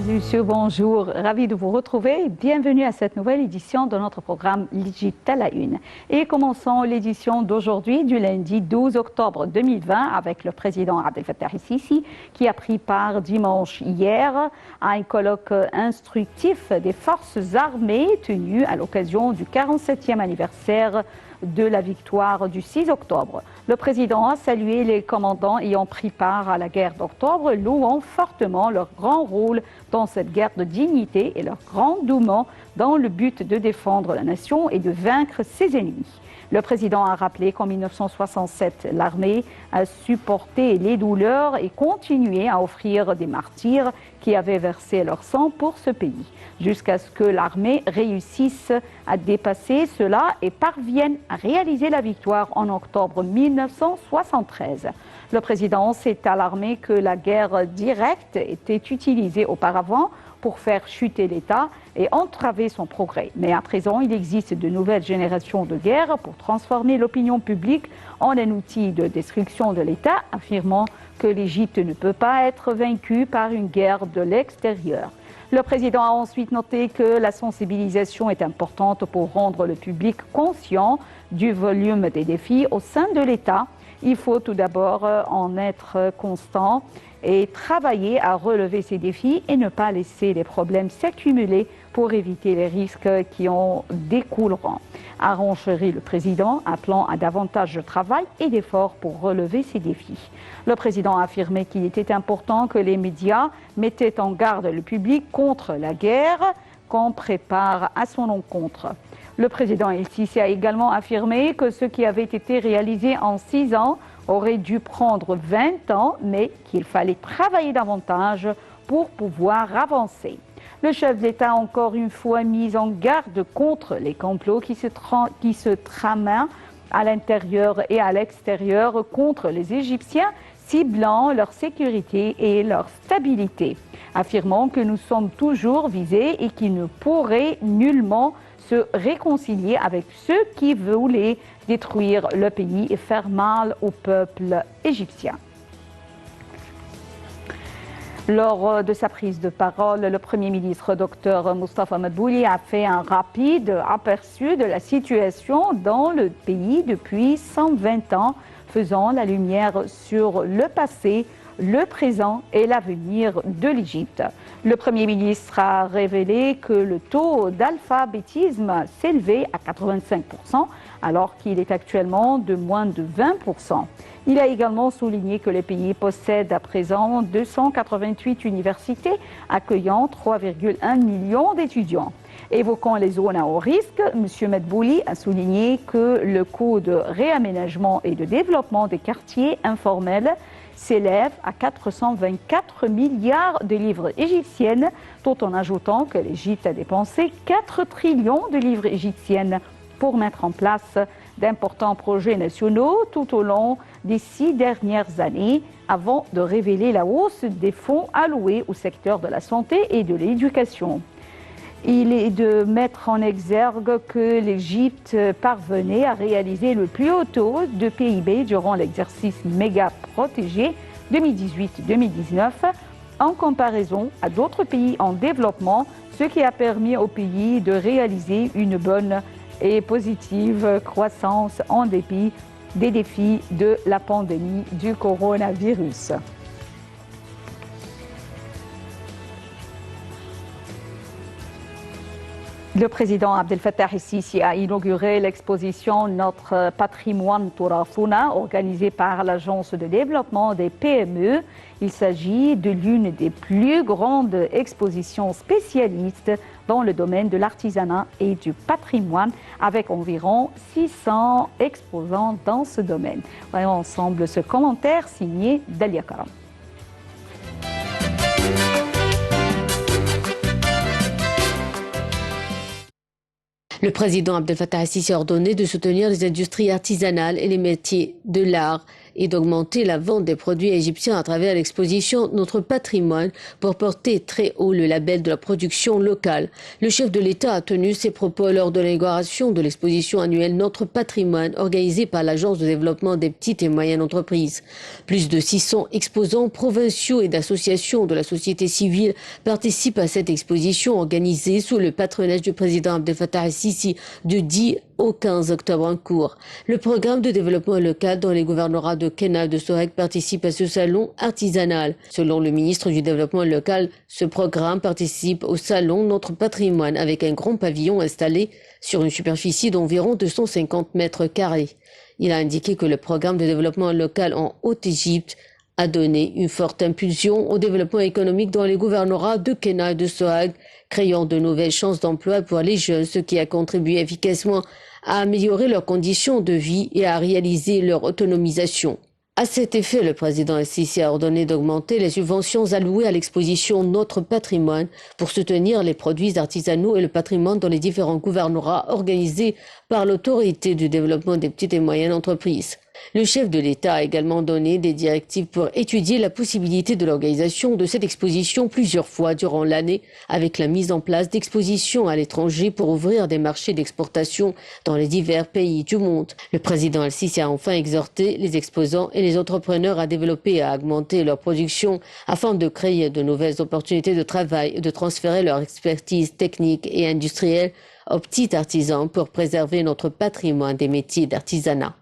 et messieurs, bonjour. Ravi de vous retrouver. Bienvenue à cette nouvelle édition de notre programme l'Égypte à la une. Et commençons l'édition d'aujourd'hui, du lundi 12 octobre 2020, avec le président Abdel Fattah el-Sisi, qui a pris part dimanche hier à un colloque instructif des forces armées tenu à l'occasion du 47e anniversaire de la victoire du 6 octobre. Le président a salué les commandants ayant pris part à la guerre d'octobre, louant fortement leur grand rôle dans cette guerre de dignité et leur grand dévouement dans le but de défendre la nation et de vaincre ses ennemis. Le président a rappelé qu'en 1967, l'armée a supporté les douleurs et continué à offrir des martyrs qui avaient versé leur sang pour ce pays, jusqu'à ce que l'armée réussisse à dépasser cela et parvienne à réaliser la victoire en octobre 1973. Le président s'est alarmé que la guerre directe était utilisée auparavant pour faire chuter l'État et entraver son progrès. Mais à présent, il existe de nouvelles générations de guerre pour transformer l'opinion publique en un outil de destruction de l'État, affirmant que l'Égypte ne peut pas être vaincue par une guerre de l'extérieur. Le président a ensuite noté que la sensibilisation est importante pour rendre le public conscient du volume des défis au sein de l'État. Il faut tout d'abord en être constant et travailler à relever ces défis et ne pas laisser les problèmes s'accumuler pour éviter les risques qui en découleront. A renchéri le président, appelant à davantage de travail et d'efforts pour relever ces défis. Le président a affirmé qu'il était important que les médias mettaient en garde le public contre la guerre qu'on prépare à son encontre. Le président el-Sisi a également affirmé que ce qui avait été réalisé en 6 ans aurait dû prendre 20 ans, mais qu'il fallait travailler davantage pour pouvoir avancer. Le chef de l'État a encore une fois mis en garde contre les complots qui se trament à l'intérieur et à l'extérieur contre les Égyptiens, ciblant leur sécurité et leur stabilité, affirmant que nous sommes toujours visés et qu'ils ne pourraient nullement se réconcilier avec ceux qui voulaient détruire le pays et faire mal au peuple égyptien. Lors de sa prise de parole, le Premier ministre Dr Moustapha Madbouli a fait un rapide aperçu de la situation dans le pays depuis 120 ans, faisant la lumière sur le passé, le présent et l'avenir de l'Égypte. Le Premier ministre a révélé que le taux d'alphabétisme s'élevait à 85%, alors qu'il est actuellement de moins de 20%. Il a également souligné que le pays possède à présent 288 universités accueillant 3,1 millions d'étudiants. Évoquant les zones à haut risque, M. Madbouli a souligné que le coût de réaménagement et de développement des quartiers informels s'élève à 424 milliards de livres égyptiennes, tout en ajoutant que l'Égypte a dépensé 4 trillions de livres égyptiennes pour mettre en place d'importants projets nationaux tout au long des 6 dernières années, avant de révéler la hausse des fonds alloués au secteur de la santé et de l'éducation. Il est de mettre en exergue que l'Égypte parvenait à réaliser le plus haut taux de PIB durant l'exercice méga protégé 2018-2019 en comparaison à d'autres pays en développement, ce qui a permis au pays de réaliser une bonne et positive croissance en dépit des défis de la pandémie du coronavirus. Le président Abdel Fattah el-Sisi a inauguré l'exposition Notre patrimoine Turathuna, organisée par l'Agence de développement des PME. Il s'agit de l'une des plus grandes expositions spécialistes dans le domaine de l'artisanat et du patrimoine, avec environ 600 exposants dans ce domaine. Voyons ensemble ce commentaire signé Dalia Karam. Le président Abdel Fattah el-Sisi a ordonné de soutenir les industries artisanales et les métiers de l'art et d'augmenter la vente des produits égyptiens à travers l'exposition Notre patrimoine pour porter très haut le label de la production locale. Le chef de l'État a tenu ses propos lors de l'inauguration de l'exposition annuelle Notre patrimoine organisée par l'Agence de développement des petites et moyennes entreprises. Plus de 600 exposants provinciaux et d'associations de la société civile participent à cette exposition organisée sous le patronage du président Abdel Fattah al-Sisi du 10 au 15 octobre en cours. Le programme de développement local dans les gouvernorats de Kena et de Sohag participe à ce salon artisanal. Selon le ministre du développement local, ce programme participe au salon Notre patrimoine avec un grand pavillon installé sur une superficie d'environ 250 mètres carrés. Il a indiqué que le programme de développement local en Haute-Égypte a donné une forte impulsion au développement économique dans les gouvernorats de Kena et de Sohag, créant de nouvelles chances d'emploi pour les jeunes, ce qui a contribué efficacement à améliorer leurs conditions de vie et à réaliser leur autonomisation. À cet effet, le président al-Sisi a ordonné d'augmenter les subventions allouées à l'exposition Notre patrimoine pour soutenir les produits artisanaux et le patrimoine dans les différents gouvernorats organisés par l'autorité du développement des petites et moyennes entreprises. Le chef de l'État a également donné des directives pour étudier la possibilité de l'organisation de cette exposition plusieurs fois durant l'année avec la mise en place d'expositions à l'étranger pour ouvrir des marchés d'exportation dans les divers pays du monde. Le président al-Sisi a enfin exhorté les exposants et les entrepreneurs à développer et à augmenter leur production afin de créer de nouvelles opportunités de travail et de transférer leur expertise technique et industrielle aux petits artisans pour préserver notre patrimoine des métiers d'artisanat.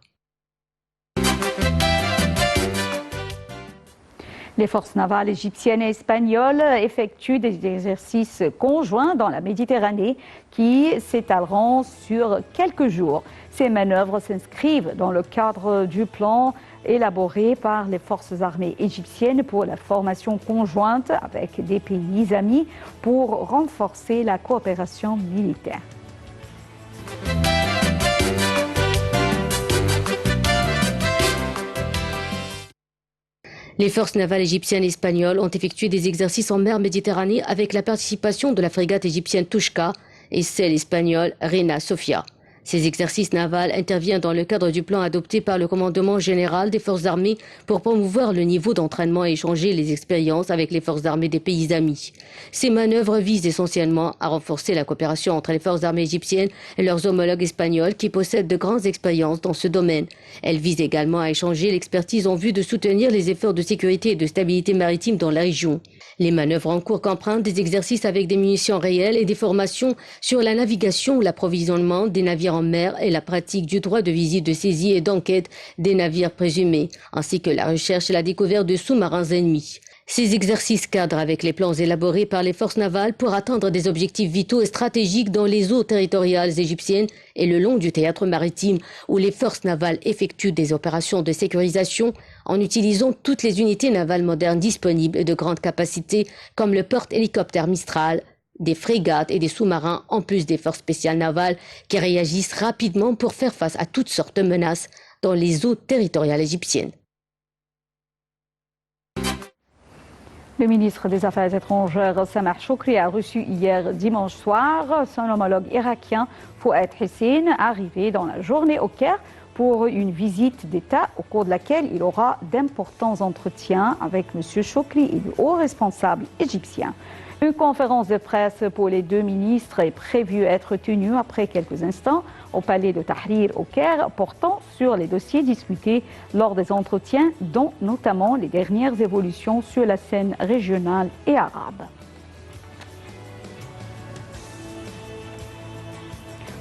Les forces navales égyptiennes et espagnoles effectuent des exercices conjoints dans la Méditerranée qui s'étaleront sur quelques jours. Ces manœuvres s'inscrivent dans le cadre du plan élaboré par les forces armées égyptiennes pour la formation conjointe avec des pays amis pour renforcer la coopération militaire. Les forces navales égyptiennes et espagnoles ont effectué des exercices en mer Méditerranée avec la participation de la frégate égyptienne Touchka et celle espagnole Reina Sofia. Ces exercices navals interviennent dans le cadre du plan adopté par le commandement général des forces armées pour promouvoir le niveau d'entraînement et échanger les expériences avec les forces armées des pays amis. Ces manœuvres visent essentiellement à renforcer la coopération entre les forces armées égyptiennes et leurs homologues espagnols qui possèdent de grandes expériences dans ce domaine. Elles visent également à échanger l'expertise en vue de soutenir les efforts de sécurité et de stabilité maritime dans la région. Les manœuvres en cours comprennent des exercices avec des munitions réelles et des formations sur la navigation, l'approvisionnement des navires en mer et la pratique du droit de visite, de saisie et d'enquête des navires présumés, ainsi que la recherche et la découverte de sous-marins ennemis. Ces exercices cadrent avec les plans élaborés par les forces navales pour atteindre des objectifs vitaux et stratégiques dans les eaux territoriales égyptiennes et le long du théâtre maritime où les forces navales effectuent des opérations de sécurisation en utilisant toutes les unités navales modernes disponibles et de grande capacité comme le porte-hélicoptère Mistral, des frégates et des sous-marins en plus des forces spéciales navales qui réagissent rapidement pour faire face à toutes sortes de menaces dans les eaux territoriales égyptiennes. Le ministre des Affaires étrangères, Samah Shoukry, a reçu hier dimanche soir son homologue irakien Fouad Hussein, arrivé dans la journée au Caire pour une visite d'État au cours de laquelle il aura d'importants entretiens avec M. Shoukry et le haut responsable égyptien. Une conférence de presse pour les deux ministres est prévue être tenue après quelques instants au palais de Tahrir au Caire, portant sur les dossiers discutés lors des entretiens, dont notamment les dernières évolutions sur la scène régionale et arabe.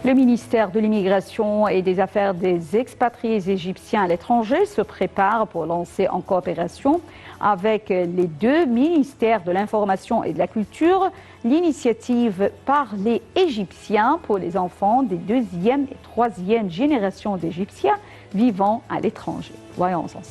Le ministère de l'Immigration et des Affaires des expatriés égyptiens à l'étranger se prépare pour lancer en coopération avec les deux ministères de l'Information et de la Culture l'initiative Parler égyptien pour les enfants des deuxième et troisième générations d'Égyptiens vivant à l'étranger. Voyons ensemble.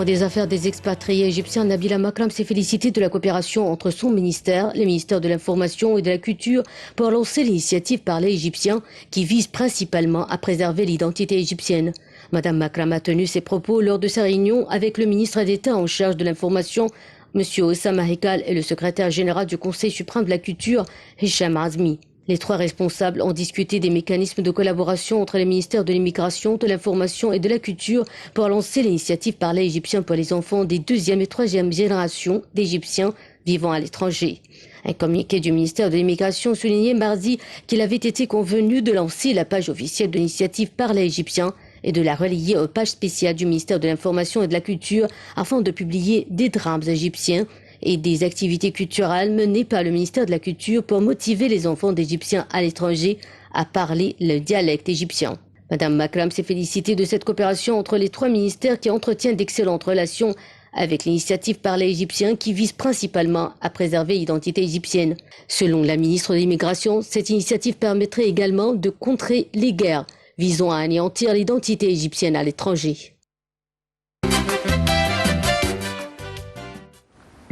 Des affaires des expatriés égyptiens, Nabila Makram s'est félicitée de la coopération entre son ministère, les ministères de l'Information et de la Culture, pour lancer l'initiative Parler égyptien qui vise principalement à préserver l'identité égyptienne. Madame Makram a tenu ses propos lors de sa réunion avec le ministre d'État en charge de l'Information, M. Oussama Hekal, et le secrétaire général du Conseil suprême de la Culture, Hicham Azmi. Les trois responsables ont discuté des mécanismes de collaboration entre les ministères de l'immigration, de l'information et de la culture pour lancer l'initiative Parler égyptien pour les enfants des deuxième et troisième générations d'Égyptiens vivant à l'étranger. Un communiqué du ministère de l'immigration soulignait mardi qu'il avait été convenu de lancer la page officielle de l'initiative Parler égyptien et de la relier aux pages spéciales du ministère de l'Information et de la Culture afin de publier des drames égyptiens et des activités culturelles menées par le ministère de la Culture pour motiver les enfants d'Égyptiens à l'étranger à parler le dialecte égyptien. Madame Makram s'est félicitée de cette coopération entre les trois ministères qui entretiennent d'excellentes relations avec l'initiative Parler égyptien qui vise principalement à préserver l'identité égyptienne. Selon la ministre de l'Immigration, cette initiative permettrait également de contrer les guerres visant à anéantir l'identité égyptienne à l'étranger.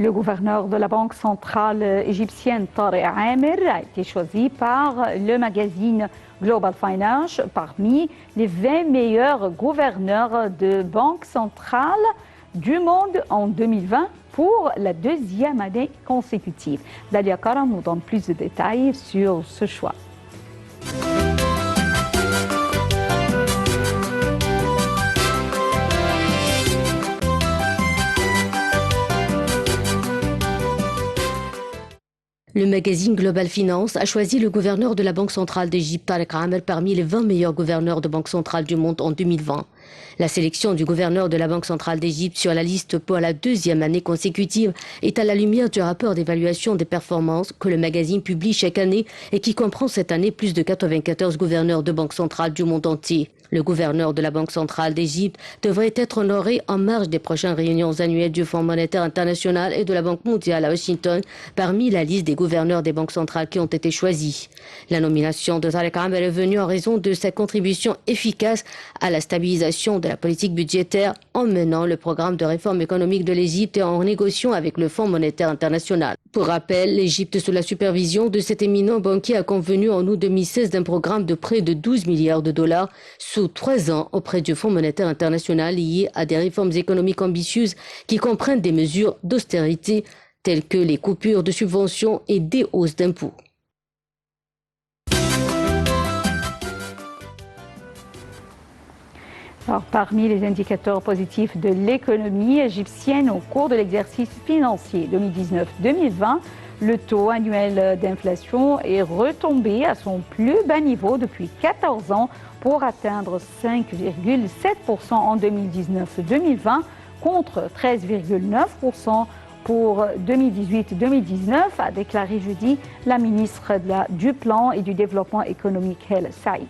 Le gouverneur de la Banque centrale égyptienne, Tariq Amir, a été choisi par le magazine Global Finance parmi les 20 meilleurs gouverneurs de banque centrale du monde en 2020 pour la deuxième année consécutive. Dalia Karam nous donne plus de détails sur ce choix. Le magazine Global Finance a choisi le gouverneur de la Banque centrale d'Égypte, Tariq Amir, parmi les 20 meilleurs gouverneurs de banque centrale du monde en 2020. La sélection du gouverneur de la Banque centrale d'Égypte sur la liste pour la deuxième année consécutive est à la lumière du rapport d'évaluation des performances que le magazine publie chaque année et qui comprend cette année plus de 94 gouverneurs de banque centrale du monde entier. Le gouverneur de la Banque centrale d'Égypte devrait être honoré en marge des prochaines réunions annuelles du Fonds monétaire international et de la Banque mondiale à Washington parmi la liste des gouverneurs des banques centrales qui ont été choisis. La nomination de Tariq Amir est venue en raison de sa contribution efficace à la stabilisation de la politique budgétaire en menant le programme de réforme économique de l'Égypte et en négociant avec le Fonds monétaire international. Pour rappel, l'Égypte, sous la supervision de cet éminent banquier, a convenu en août 2016 d'un programme de près de 12 milliards de dollars sous 3 ans auprès du Fonds monétaire international lié à des réformes économiques ambitieuses qui comprennent des mesures d'austérité telles que les coupures de subventions et des hausses d'impôts. Alors, parmi les indicateurs positifs de l'économie égyptienne au cours de l'exercice financier 2019-2020, le taux annuel d'inflation est retombé à son plus bas niveau depuis 14 ans pour atteindre 5,7% en 2019-2020 contre 13,9% pour 2018-2019, a déclaré jeudi la ministre du Plan et du Développement économique, Hala Saïd.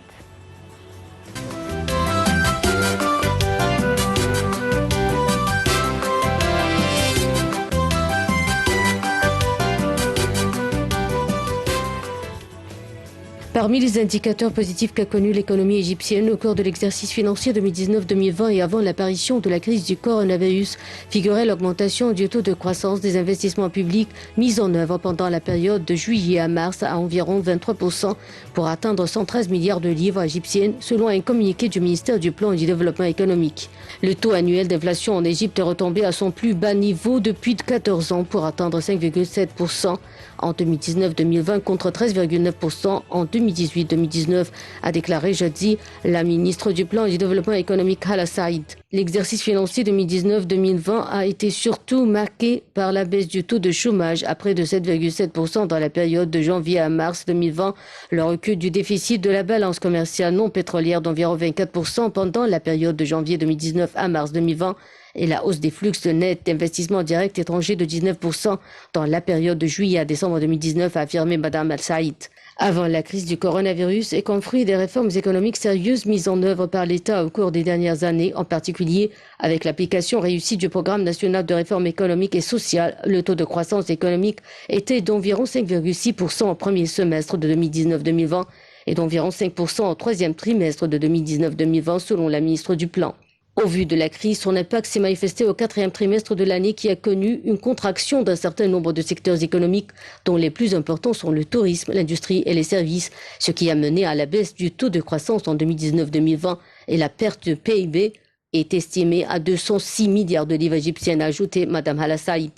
Parmi les indicateurs positifs qu'a connu l'économie égyptienne au cours de l'exercice financier 2019-2020 et avant l'apparition de la crise du coronavirus, figurait l'augmentation du taux de croissance des investissements publics mis en œuvre pendant la période de juillet à mars à environ 23% pour atteindre 113 milliards de livres égyptiennes selon un communiqué du ministère du Plan et du Développement économique. Le taux annuel d'inflation en Égypte est retombé à son plus bas niveau depuis 14 ans pour atteindre 5,7% en 2019-2020 contre 13,9% en 2018-2019, a déclaré jeudi la ministre du Plan et du Développement économique Hala Saïd. L'exercice financier 2019-2020 a été surtout marqué par la baisse du taux de chômage à près de 7,7% dans la période de janvier à mars 2020, le recul du déficit de la balance commerciale non pétrolière d'environ 24% pendant la période de janvier 2019 à mars 2020 et la hausse des flux nets d'investissement direct étranger de 19% dans la période de juillet à décembre 2019, a affirmé Mme Al-Saïd. Avant la crise du coronavirus et comme fruit des réformes économiques sérieuses mises en œuvre par l'État au cours des dernières années, en particulier avec l'application réussie du programme national de réforme économique et sociale, le taux de croissance économique était d'environ 5,6% au premier semestre de 2019-2020 et d'environ 5% au troisième trimestre de 2019-2020 selon la ministre du Plan. Au vu de la crise, son impact s'est manifesté au quatrième trimestre de l'année qui a connu une contraction d'un certain nombre de secteurs économiques dont les plus importants sont le tourisme, l'industrie et les services, ce qui a mené à la baisse du taux de croissance en 2019-2020 et la perte de PIB est estimée à 206 milliards de livres égyptiennes, a ajouté Mme Hala Saïd.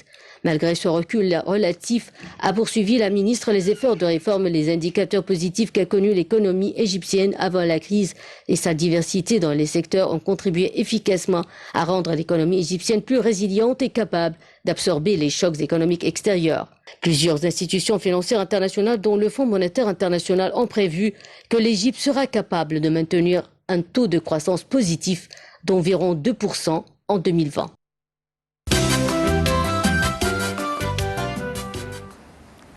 Malgré ce recul relatif, a poursuivi la ministre les efforts de réforme, les indicateurs positifs qu'a connus l'économie égyptienne avant la crise et sa diversité dans les secteurs ont contribué efficacement à rendre l'économie égyptienne plus résiliente et capable d'absorber les chocs économiques extérieurs. Plusieurs institutions financières internationales, dont le Fonds monétaire international, ont prévu que l'Égypte sera capable de maintenir un taux de croissance positif d'environ 2% en 2020.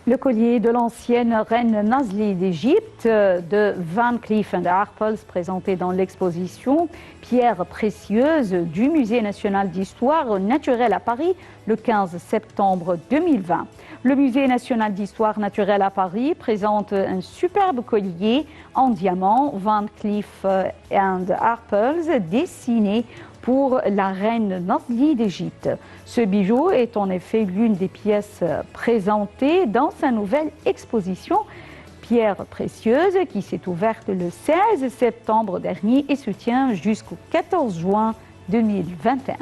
Le collier de l'ancienne reine Nazli d'Égypte de Van Cleef & Arpels, présenté dans l'exposition Pierres précieuses du Musée national d'histoire naturelle à Paris le 15 septembre 2020. Le Musée national d'histoire naturelle à Paris présente un superbe collier en diamant Van Cleef & Arpels dessiné pour la reine Nazli d'Égypte. Ce bijou est en effet l'une des pièces présentées dans sa nouvelle exposition Pierres précieuses qui s'est ouverte le 16 septembre dernier et se tient jusqu'au 14 juin 2021.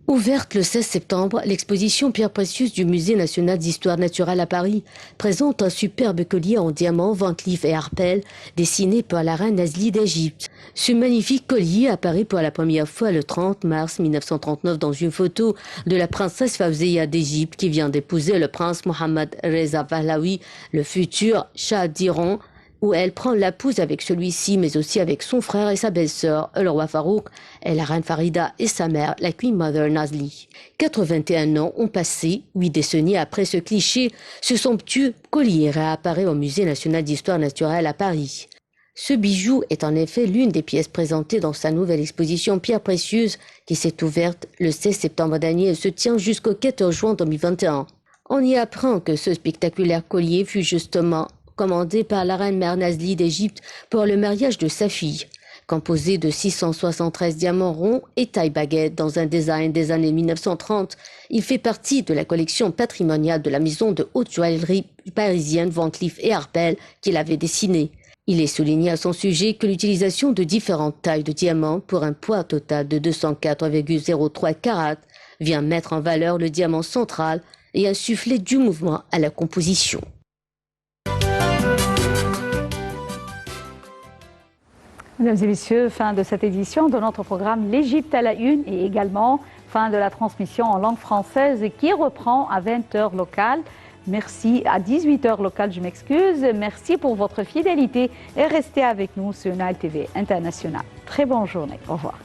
Ouverte le 16 septembre, l'exposition Pierres précieuses du Musée national d'histoire naturelle à Paris présente un superbe collier en diamant Van Cleef & Arpels dessiné par la reine Nazli d'Égypte. Ce magnifique collier apparaît pour la première fois le 30 mars 1939 dans une photo de la princesse Fawzia d'Égypte qui vient d'épouser le prince Mohammad Reza Pahlavi, le futur Shah d'Iran, où elle prend la pose avec celui-ci, mais aussi avec son frère et sa belle-sœur, le roi Farouk, et la reine Farida et sa mère, la Queen Mother Nazli. 81 ans ont passé, 8 décennies après ce cliché, ce somptueux collier réapparaît au Musée national d'histoire naturelle à Paris. Ce bijou est en effet l'une des pièces présentées dans sa nouvelle exposition Pierres précieuses qui s'est ouverte le 16 septembre dernier et se tient jusqu'au 14 juin 2021. On y apprend que ce spectaculaire collier fut justement commandé par la reine mère Nazli d'Égypte pour le mariage de sa fille. Composé de 673 diamants ronds et taille baguette dans un design des années 1930, il fait partie de la collection patrimoniale de la maison de haute joaillerie parisienne Van Cleef & Arpels qu'il avait dessiné. Il est souligné à son sujet que l'utilisation de différentes tailles de diamants pour un poids total de 204,03 carats vient mettre en valeur le diamant central et insuffler du mouvement à la composition. Mesdames et messieurs, fin de cette édition de notre programme L'Égypte à la une et également fin de la transmission en langue française qui reprend à 20h locale. Merci, à 18h locale, je m'excuse. Merci pour votre fidélité et restez avec nous sur Nile TV International. Très bonne journée. Au revoir.